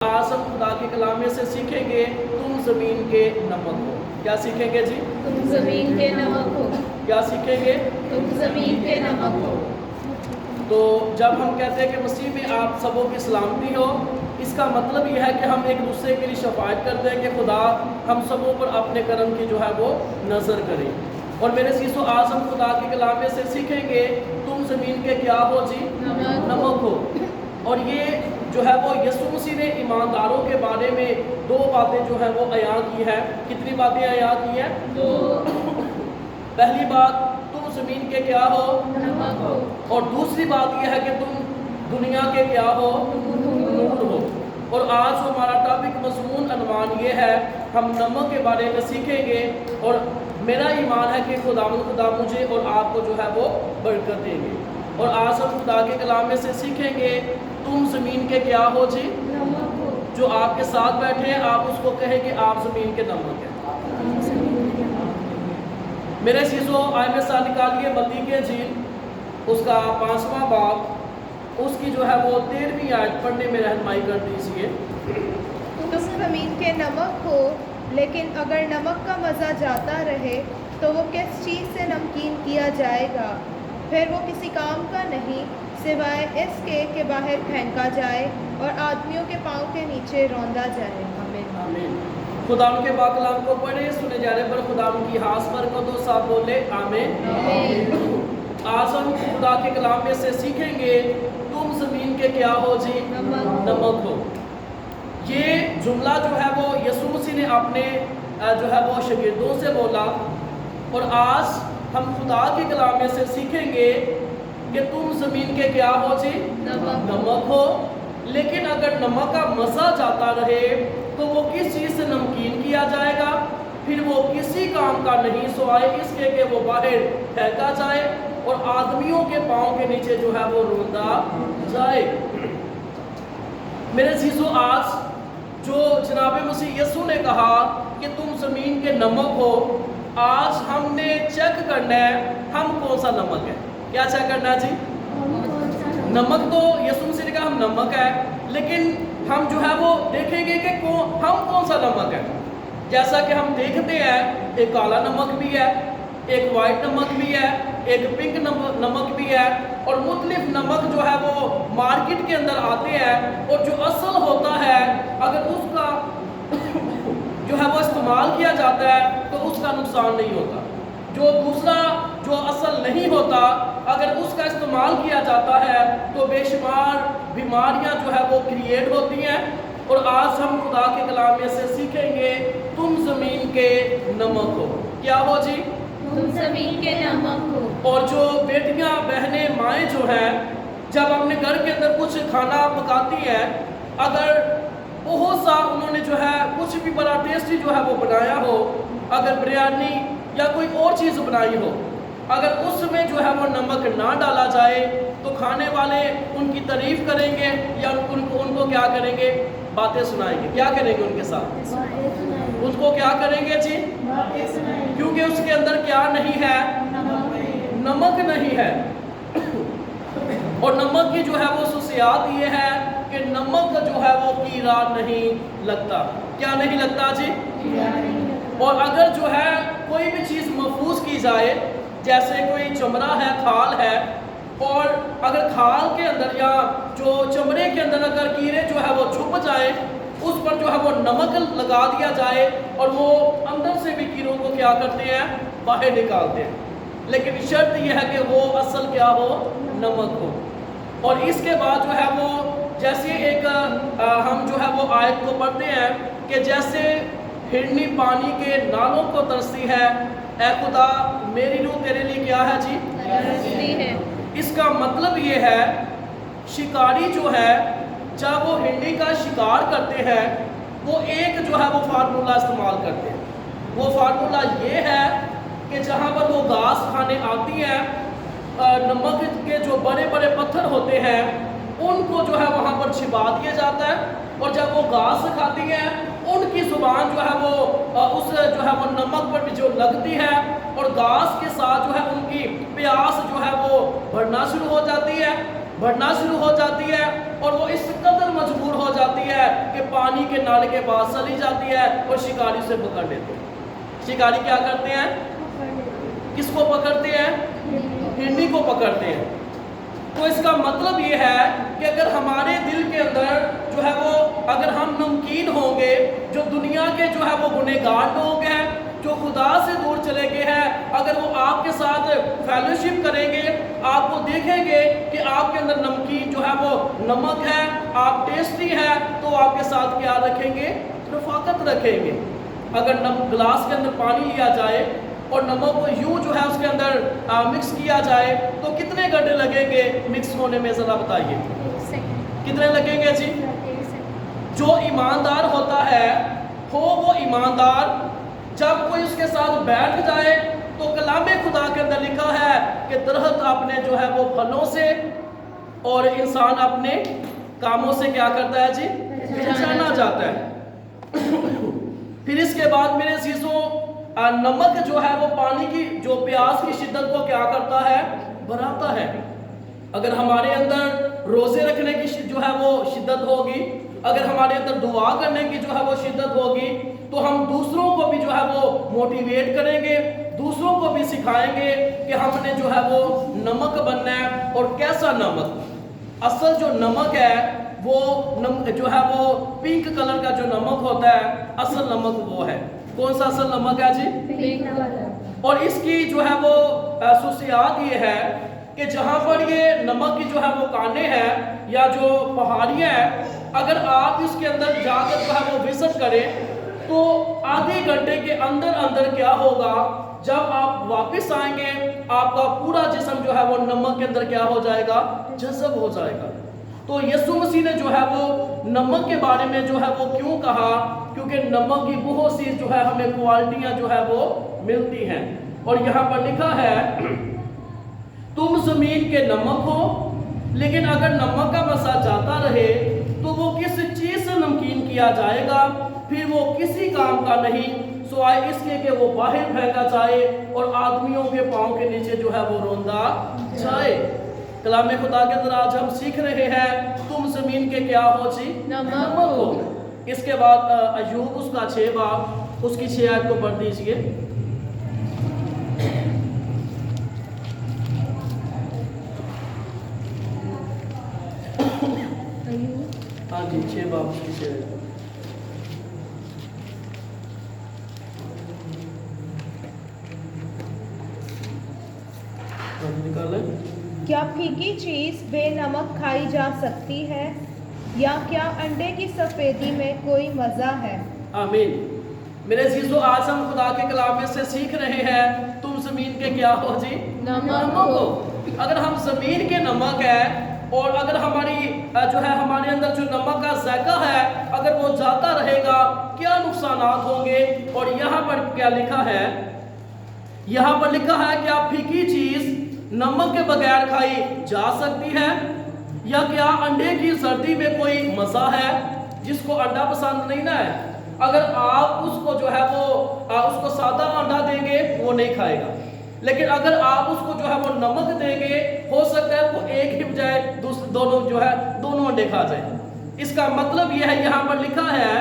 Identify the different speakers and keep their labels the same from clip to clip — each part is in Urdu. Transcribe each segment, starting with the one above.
Speaker 1: آج ہم خدا کے کلام میں سے سیکھیں گے تم زمین کے نمک ہو. کیا سیکھیں گے جی؟
Speaker 2: تم زمین کے نمک ہو.
Speaker 1: کیا سیکھیں گے؟
Speaker 2: تم زمین کے نمک ہو.
Speaker 1: تو جب ہم کہتے ہیں کہ مسیح میں آپ سبوں کی سلامتی ہو، اس کا مطلب یہ ہے کہ ہم ایک دوسرے کے لیے شفاعت کرتے ہیں کہ خدا ہم سبوں پر اپنے کرم کی جو ہے وہ نظر کرے. اور میرے سیسو آج ہم خدا کے کلام میں سے سیکھیں گے تم زمین کے کیا ہو جی؟ نمک ہو. اور یہ جو ہے وہ یسوع مسیح نے ایمانداروں کے بارے میں دو باتیں جو ہے وہ عیاں کی ہے. کتنی باتیں عیاں کی ہیں؟
Speaker 2: دو.
Speaker 1: پہلی بات تم زمین کے کیا ہو؟
Speaker 2: نمک ہو.
Speaker 1: اور دوسری بات یہ ہے کہ تم دنیا کے کیا ہو؟ نور ہو. اور آج ہمارا ٹاپک مضمون عنوان یہ ہے، ہم نمک کے بارے میں سیکھیں گے. اور میرا ایمان ہے کہ خدا مجھے اور آپ کو جو ہے وہ برکت دیں گے. اور آج ہم خدا کے کلام میں سے سیکھیں گے تم زمین کے کیا ہو جی؟
Speaker 2: نمک ہو.
Speaker 1: جو آپ کے ساتھ بیٹھے ہیں آپ اس کو کہیں کہ آپ زمین کے نمک ہیں. میرے سیزو آئے میں ساتھ نکالیے متی کے انجیل اس کا 5واں باب، اس کی جو ہے وہ 13ویں آیت پڑھنے میں رہنمائی کر دیجیے.
Speaker 3: تم زمین کے نمک ہو، لیکن اگر نمک کا مزہ جاتا رہے تو وہ کس چیز سے نمکین کیا جائے گا؟ پھر وہ کسی کام کا نہیں سوائے اس کے کہ باہر پھینکا جائے اور آدمیوں کے پاؤں کے نیچے روندا جائے.
Speaker 1: آمین. خدا ان کے پاک کلام کو پڑھے، سنے جانے پر خدا ان کی ہاس برکت و ساتھ بولے آمین. آج ہم خدا کے کلام میں سے سیکھیں گے تم زمین کے کیا ہو جی؟ نمک ہو. یہ جملہ جو ہے وہ یسوع مسیح نے اپنے جو ہے وہ شاگردوں سے بولا. اور آج ہم خدا کے کلام میں سے سیکھیں گے کہ تم زمین کے کیا ہو جی؟ نمک ہو. لیکن اگر نمک کا مزہ جاتا رہے تو وہ کس چیز سے نمکین کیا جائے گا؟ پھر وہ کسی کام کا نہیں سوائے اس کے کہ وہ باہر پھینکا جائے اور آدمیوں کے پاؤں کے نیچے جو ہے وہ روندا جائے. میرے عزیزو، آج جو جناب مسیح یسوع نے کہا کہ تم زمین کے نمک ہو، آج ہم نے چیک کرنا ہے ہم کون سا نمک ہے. کیا چیک کرنا ہے جی؟ نمک تو یسوع مسیح نے کہا ہم نمک ہے، لیکن ہم جو ہے وہ دیکھیں گے کہ ہم کون سا نمک ہے. جیسا کہ ہم دیکھتے ہیں ایک کالا نمک بھی ہے، ایک وائٹ نمک بھی ہے، ایک پنک نمک بھی ہے. اور مختلف نمک جو ہے وہ مارکیٹ کے اندر آتے ہیں، اور جو اصل ہوتا ہے اگر اس کا جو ہے وہ استعمال کیا جاتا ہے تو اس کا نقصان نہیں ہوتا. جو دوسرا جو اصل نہیں ہوتا اگر اس کا استعمال کیا جاتا ہے تو بے شمار بیماریاں جو ہے وہ کریٹ ہوتی ہیں. اور آج ہم خدا کے کلام میں سے سیکھیں گے تم زمین کے نمک ہو. کیا ہو جی؟
Speaker 2: تم زمین کے نمک ہو.
Speaker 1: اور جو بیٹیاں بہنیں مائیں جو ہیں جب اپنے گھر کے اندر کچھ کھانا پکاتی ہیں، اگر بہت سا انہوں نے جو ہے کچھ بھی بڑا ٹیسٹی جو ہے وہ بنایا ہو، اگر بریانی یا کوئی اور چیز بنائی ہو، اگر اس میں جو ہے وہ نمک نہ ڈالا جائے تو کھانے والے ان کی تعریف کریں گے یا ان کو کیا کریں گے؟ باتیں سنائیں گے. کیا کریں گے ان کے ساتھ؟ ان کو کیا کریں گے جی؟ کیونکہ اس کے اندر کیا نہیں ہے؟ نمک نہیں ہے. اور نمک کی جو ہے وہ خصوصیات یہ ہے کہ نمک جو ہے وہ کیڑا نہیں لگتا. کیا نہیں لگتا جی؟ اور اگر جو ہے کوئی بھی چیز محفوظ کی جائے، جیسے کوئی چمڑا ہے، کھال ہے، اور اگر کھال کے اندر یا جو چمڑے کے اندر اگر کیڑے جو ہے وہ چھپ جائیں، اس پر جو ہے وہ نمک لگا دیا جائے اور وہ اندر سے بھی کیڑوں کو کیا کرتے ہیں؟ باہر نکالتے ہیں. لیکن شرط یہ ہے کہ وہ اصل کیا ہو؟ نمک ہو. اور اس کے بعد جو ہے وہ جیسے ایک ہم جو ہے وہ آیت کو پڑھتے ہیں کہ جیسے ہرنی پانی کے نالوں کو ترستی ہے، اے خدا میری روح تیرے لیے کیا ہے جی؟
Speaker 2: ترستی ہے.
Speaker 1: اس کا مطلب یہ ہے شکاری جو ہے جب وہ ہرنی کا شکار کرتے ہیں وہ ایک جو ہے وہ فارمولہ استعمال کرتے ہیں. وہ فارمولہ یہ ہے کہ جہاں پر وہ گھاس کھانے آتی ہیں، نمک کے جو بڑے بڑے پتھر ہوتے ہیں ان کو جو ہے وہاں پر چھپا دیا جاتا ہے، اور جب وہ گھاس کھاتی ہیں ان کی زبان جو ہے وہ اس جو ہے وہ نمک پر بھی جو لگتی ہے، اور گھاس کے ساتھ جو ہے ان کی پیاس جو ہے وہ بڑھنا شروع ہو جاتی ہے. اور وہ اس قدر مجبور ہو جاتی ہے کہ پانی کے نالے کے پاس چلی جاتی ہے اور شکاری سے پکڑ لیتے ہیں۔ شکاری کیا کرتے ہیں؟ کس کو پکڑتے ہیں؟ ہرنی کو پکڑتے ہیں۔ تو اس کا مطلب یہ ہے کہ اگر ہمارے دل کے اندر جو ہے وہ اگر ہم نمکین ہوں گے، جو دنیا کے جو ہے وہ گنہگار لوگ ہیں، جو خدا سے دور چلے گئے ہیں، اگر وہ آپ کے ساتھ فیلوشپ کریں گے، آپ کو دیکھیں گے کہ آپ کے اندر نمکین جو ہے وہ نمک ہے، آپ ٹیسٹی ہے، تو آپ کے ساتھ کیا رکھیں گے؟ رفاقت رکھیں گے۔ اگر گلاس کے اندر پانی لیا جائے اور نمک کو یوں جو ہے اس کے اندر مکس کیا جائے تو کتنے گھنٹے لگیں گے مکس ہونے میں؟ ذرا بتائیے کتنے لگیں گے جی؟ جو ایماندار ہوتا ہے وہ ایماندار جب کوئی اس کے ساتھ بیٹھ جائے تو کلام خدا کے اندر لکھا ہے کہ درخت اپنے جو ہے وہ پھلوں سے اور انسان اپنے کاموں سے کیا کرتا ہے جی؟ پہچانا جاتا ہے۔ پھر اس کے بعد میرے عزیزوں، نمک جو ہے وہ پانی کی جو پیاس کی شدت کو کیا کرتا ہے؟ بڑھاتا ہے۔ اگر ہمارے اندر روزے رکھنے کی جو ہے وہ شدت ہوگی، اگر ہمارے اندر دعا کرنے کی جو ہے وہ شدت ہوگی، تو ہم دوسروں کو بھی جو ہے وہ موٹیویٹ کریں گے، دوسروں کو بھی سکھائیں گے کہ ہم نے جو ہے وہ نمک بننا ہے۔ اور کیسا نمک؟ اصل جو نمک ہے وہ جو ہے وہ پنک کلر کا جو نمک ہوتا ہے، اصل نمک وہ ہے۔ کون سا اصل نمک ہے جی؟ اور اس کی جو ہے وہ خصوصیات یہ ہے کہ جہاں پر یہ نمک کی جو ہے وہ کانیں ہیں یا جو پہاڑیاں ہیں، اگر آپ اس کے اندر جا کر جو ہے وہ وزٹ کریں تو آدھے گھنٹے کے اندر کیا ہوگا؟ جب آپ واپس آئیں گے آپ کا پورا جسم جو ہے وہ نمک کے اندر کیا ہو جائے گا؟ جذب ہو جائے گا۔ تو یسوع مسیح نے جو ہے وہ نمک کے بارے میں جو ہے وہ کیوں کہا؟ کیونکہ نمک کی بہت سی جو ہے ہمیں کوالٹیاں جو ہے وہ ملتی ہیں، اور یہاں پر لکھا ہے تم زمین کے نمک ہو، لیکن اگر نمک کا مزہ جاتا رہے تو وہ کس چیز سے نمکین کیا جائے گا؟ پھر وہ کسی کام کا نہیں سوائے اس کے کہ وہ باہر پھینکا جائے اور آدمیوں کے پاؤں کے نیچے جو ہے وہ روندا جائے۔ کلام خدا کے اندر آج ہم سیکھ رہے ہیں تم زمین کے کیا ہو جی؟ نمک ہو۔ اس کے بعد ایوب اس کا 6 باب اس کی 6 آیت کو پڑھ دیجئے۔ ہاں جی 6 باب اس کی 6 آیت۔
Speaker 3: کیا پھیکی چیز بے نمک کھائی جا سکتی ہے، یا کیا انڈے کی سفیدی میں کوئی مزہ ہے؟
Speaker 1: آمین۔ میرے عزیزو، آج ہم خدا کے کلام میں سے سیکھ رہے ہیں تم زمین کے کیا ہو جی؟ نمک ہو۔ اگر ہم زمین کے نمک ہے اور اگر ہماری جو ہے ہمارے اندر جو نمک کا ذائقہ ہے اگر وہ جاتا رہے گا کیا نقصانات ہوں گے؟ اور یہاں پر کیا لکھا ہے؟ یہاں پر لکھا ہے کہ آپ پھیکی چیز نمک کے بغیر کھائی جا سکتی ہے، یا کیا انڈے کی زردی میں کوئی مزہ ہے؟ جس کو انڈا پسند نہیں نہ ہے، اگر آپ اس کو جو ہے وہ اس کو سادہ انڈا دیں گے وہ نہیں کھائے گا، لیکن اگر آپ اس کو جو ہے وہ نمک دیں گے ہو سکتا ہے وہ ایک ہی بجائے دونوں جو ہے دونوں انڈے کھا جائیں۔ اس کا مطلب یہ ہے یہاں پر لکھا ہے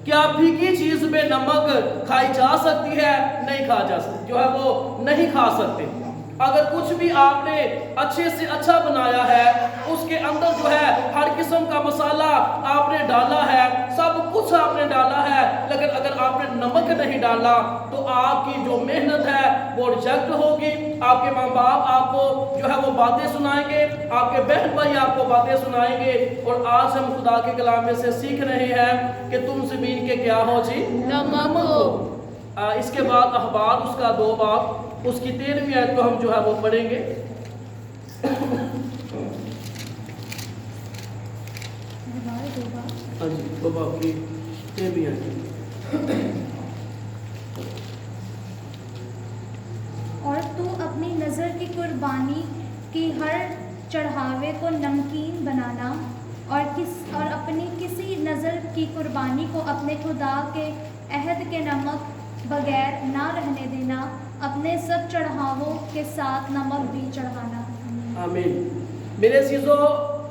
Speaker 1: کیا پھیکی چیز میں نمک کھائی جا سکتی ہے؟ نہیں کھا جا سکتی، جو ہے وہ نہیں کھا سکتے۔ اگر کچھ بھی آپ نے اچھے سے اچھا بنایا ہے، اس کے اندر جو ہے ہر قسم کا مسالہ آپ نے ڈالا ہے، سب کچھ آپ نے ڈالا ہے، لیکن اگر آپ نے نمک نہیں ڈالا تو آپ کی جو محنت ہے وہ ریجیکٹ ہوگی۔ آپ کے ماں باپ آپ کو جو ہے وہ باتیں سنائیں گے، آپ کے بہن بھائی آپ کو باتیں سنائیں گے۔ اور آج ہم خدا کے کلام میں سے سیکھ رہے ہیں کہ تم زمین کے کیا ہو جی؟ نمک ہو۔ اس کے بعد اخبار اس کا 2 باب اس کی 13ویں آیت کو ہم جو ہے وہ پڑھیں گے۔ ہاں جی 2 باب کی 13ویں آیت۔
Speaker 4: اور تو اپنی نظر کی قربانی کی ہر چڑھاوے کو نمکین بنانا، اور اپنی کسی نظر کی قربانی کو اپنے خدا کے عہد کے نمک بغیر نہ رہنے دینا، اپنے سب چڑھاووں کے ساتھ نمک بھی چڑھانا۔
Speaker 1: آمین۔ میرے عزیزو،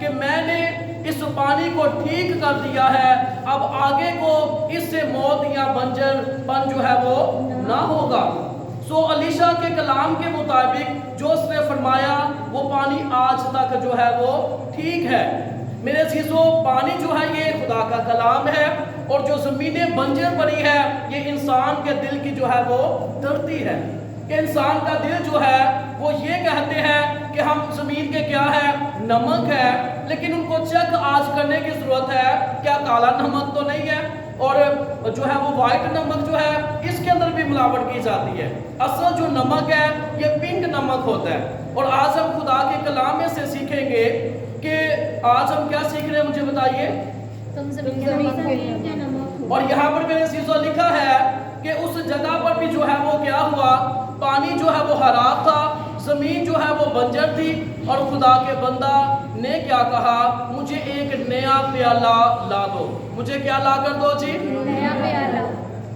Speaker 1: کہ میں نے اس پانی کو ٹھیک کر دیا ہے، اب آگے کو اس سے موت یا بنجر پن جو ہے وہ نہ ہوگا۔ سو الیشا کے کلام کے مطابق جو اس نے فرمایا وہ پانی آج تک جو ہے وہ ٹھیک ہے۔ میرے عزیزو، پانی جو ہے یہ خدا کا کلام ہے، اور جو زمینیں بنجر پڑی ہے یہ انسان کے دل کی جو ہے وہ دھرتی ہے، کہ انسان کا دل جو ہے وہ یہ کہتے ہیں کہ ہم زمین کے کیا ہے، نمک ہے، لیکن ان کو چیک آج کرنے کی ضرورت ہے، کیا کالا نمک تو نہیں ہے، اور جو ہے وہ وائٹ نمک جو ہے اس کے اندر بھی ملاوٹ کی جاتی ہے۔ اصل جو نمک ہے یہ پنک نمک ہوتا ہے۔ اور آج ہم خدا کے کلام میں سے سیکھیں گے کہ آج ہم کیا سیکھ رہے ہیں، مجھے بتائیے۔
Speaker 4: تم زمین کے نمک ہو۔
Speaker 1: اور یہاں پر میرے عزیزو لکھا ہے کہ اس جگہ پر بھی جو ہے وہ کیا ہوا، پانی جو ہے وہ خراب تھا، زمین جو ہے وہ بنجر تھی، اور خدا کے بندہ نے کیا کہا، مجھے ایک نیا پیالہ لا دو، مجھے کیا لا کر دو جی،
Speaker 4: نیا پیالہ،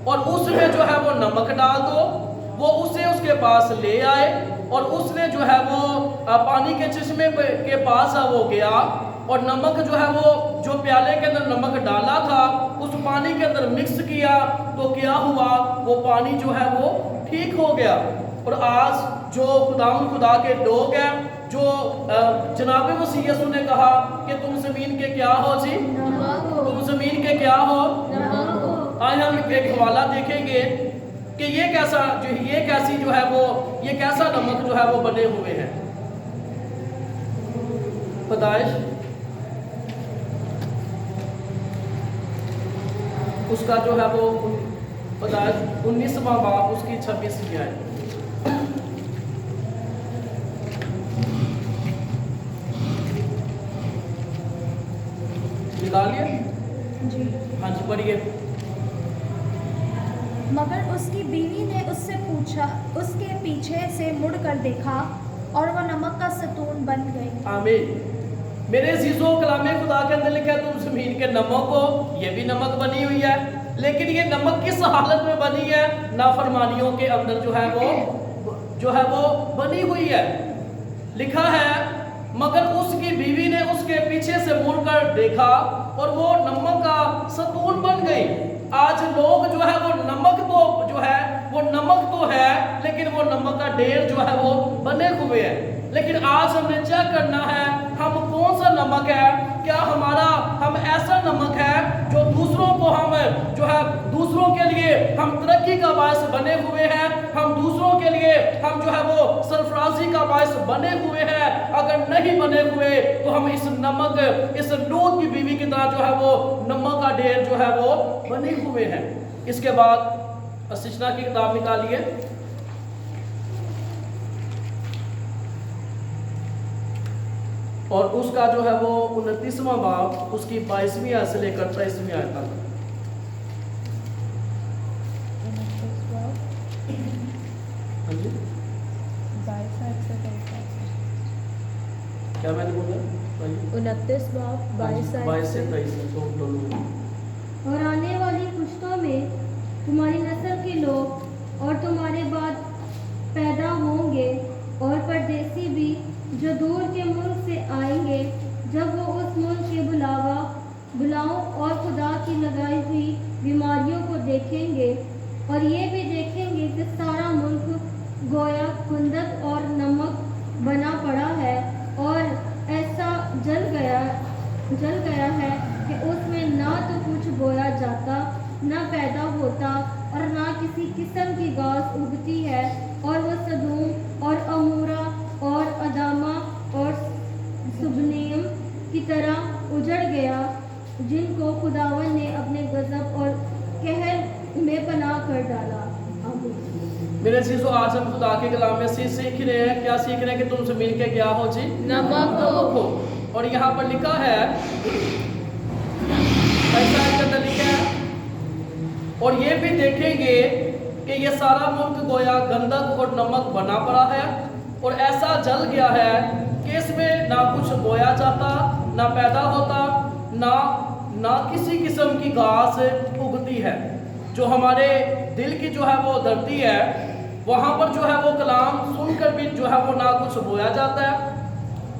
Speaker 1: اور اس میں جو ہے وہ نمک ڈال دو۔ وہ اسے اس کے پاس لے آئے، اور اس نے جو ہے وہ پانی کے چشمے کے پاس وہ گیا، اور نمک جو ہے وہ جو پیالے کے اندر نمک ڈالا تھا اس پانی کے اندر مکس کیا، تو کیا ہوا، وہ پانی جو ہے وہ ٹھیک ہو گیا۔ اور آج جو خدا کے لوگ ہیں، جو جناب مسیح یسوع نے کہا کہ تم زمین کے کیا ہو جی،
Speaker 4: نمک ہو،
Speaker 1: تم زمین کے کیا ہو،
Speaker 4: نمک ہو۔
Speaker 1: آج ہم ایک حوالہ دیکھیں گے کہ یہ کیسی جو ہے وہ یہ کیسا نمک جو ہے وہ بنے ہوئے ہیں۔ پیدائش اس کا جو ہے وہ پیدائش 19واں باب اس کی 26ویں آیت۔ نکال لیا؟
Speaker 4: جی۔
Speaker 1: ہاں جی پڑھیے۔
Speaker 4: مگر اس کی بیوی نے اس سے پوچھا، اس کے پیچھے سے مڑ کر دیکھا اور وہ نمک کا ستون بن گئی۔
Speaker 1: آمین۔ میرے عزیزو، کلام خدا کے اندر لکھا ہے تم زمین کے نمک ہو، یہ بھی نمک بنی ہوئی ہے، لیکن یہ نمک کس حالت میں بنی ہے، نافرمانیوں کے اندر جو ہے وہ بنی ہوئی ہے۔ لکھا ہے مگر اس کی بیوی نے اس کے پیچھے سے مڑ کر دیکھا اور وہ نمک کا ستون بن گئی۔ آج لوگ جو ہے وہ نمک تو ہے لیکن وہ نمک کا ڈھیر جو ہے وہ بنے ہوئے ہیں۔ لیکن آج ہم نے چیک کرنا ہے ہم کون سا نمک ہے، کیا ہم ایسا نمک ہے جو دوسروں کو دوسروں کے لیے ہم ترقی کا باعث بنے ہوئے ہیں، ہم دوسروں کے لیے ہم جو ہے وہ سرفرازی کا باعث بنے ہوئے ہیں۔ اگر نہیں بنے ہوئے تو ہم اس لوط کی بیوی کی طرح جو ہے وہ نمک کا ڈھیر جو ہے وہ بنے ہوئے ہیں۔ اس کے بعد استثنا کی کتاب نکالیے، اور اس کا جو ہے وہ 29واں باب اس کی 22ویں آیت سے لے کر 23ویں آیت تک۔ ہاں جی کیا میں نے بولا،
Speaker 2: 29 باب
Speaker 1: 22 سے 23 دونوں۔
Speaker 5: اور آنے والی پشتوں میں تمہاری نسل کے لوگ اور تمہارے بعد پیدا ہوں گے، اور پردیسی بھی جو دور کے ملک سے آئیں گے، جب وہ اس ملک کے بلاؤں اور خدا کی لگائی ہوئی بیماریوں کو دیکھیں گے، اور یہ بھی دیکھیں گے کہ سارا ملک گویا خندق اور نمک بنا پڑا ہے، اور ایسا جل گیا ہے کہ اس میں نہ تو کچھ بویا جاتا، نہ پیدا ہوتا، اور نہ کسی قسم کی گھاس اگتی ہے، اور وہ سدوم اور عمورہ اور ادامہ اور سبنیم کی طرح اجڑ گیا، جن کو خداوند نے اپنے غضب اور قہر میں پناہ کر ڈالا۔
Speaker 1: میرے عزیزو، آج ہم خدا کے کلام میں سے سیکھ رہے ہیں، کیا سیکھ رہے ہیں کہ تم زمین کے کیا ہو جی،
Speaker 2: نمک ہو۔
Speaker 1: اور یہاں پر لکھا ہے ایسا کے اندر لکھا ہے، اور یہ بھی دیکھیں گے کہ یہ سارا ملک گویا گندک اور نمک بنا پڑا ہے، اور ایسا جل گیا ہے کہ اس میں نہ کچھ بویا جاتا، نہ پیدا ہوتا، نہ کسی قسم کی گھاس اگتی ہے۔ جو ہمارے دل کی جو ہے وہ دھرتی ہے، وہاں پر جو ہے وہ کلام سن کر بھی جو ہے وہ نہ کچھ بویا جاتا ہے،